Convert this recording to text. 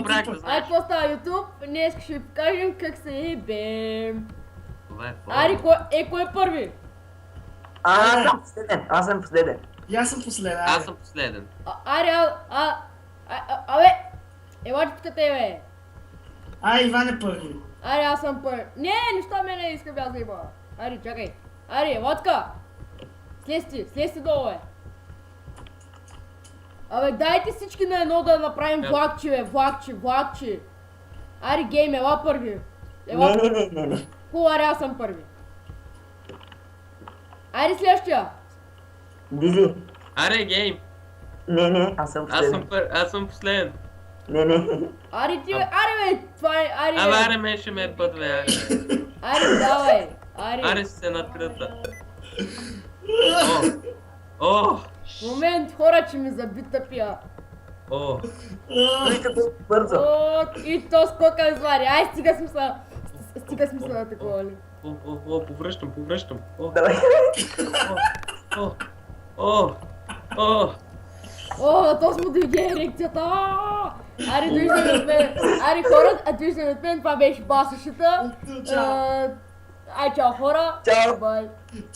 брак да знаеш. Ай, какво става YouTube? Днес ще ви покажем как се ебем. Това е Ари, кой е първи? Аз съм последен. И аз съм последен. Аз съм последен. Ари, абе! Елате тук тебе. Иван е първи. Ари, аз съм първи. Не, нищо мене искам аз да има. Ари, чакай. Ари, лодка! Слезти долу, бе. Абе, дайте всички на едно да направим влакче, бе, влакче. Ари, гейм, ела първи. Не. Хубаво, Ари, аз съм първи. Ари, следващия. Бизи. Аре, гейм. Не, аз съм последен. Аз съм последен. Не. Ари, ти, бе, Ари, бе, това е, Ари, Абе, бе. аре, мен ще ме е път, бе, аре. Ари, давай. Ари. Аре си се накръта. О! Момент, хора, че ми заби тъпия. О! Вижте бързо. О, и то скока извари. Ай, стига смисъл на такова ли. О, повръщам. Давай. О! О, то му дойде ерекцията. Ари, довиждане от мен. Ари, хора, довиждане от мен. Това беше басушата. Чао. Ай, чао, хора. Чао. Бай.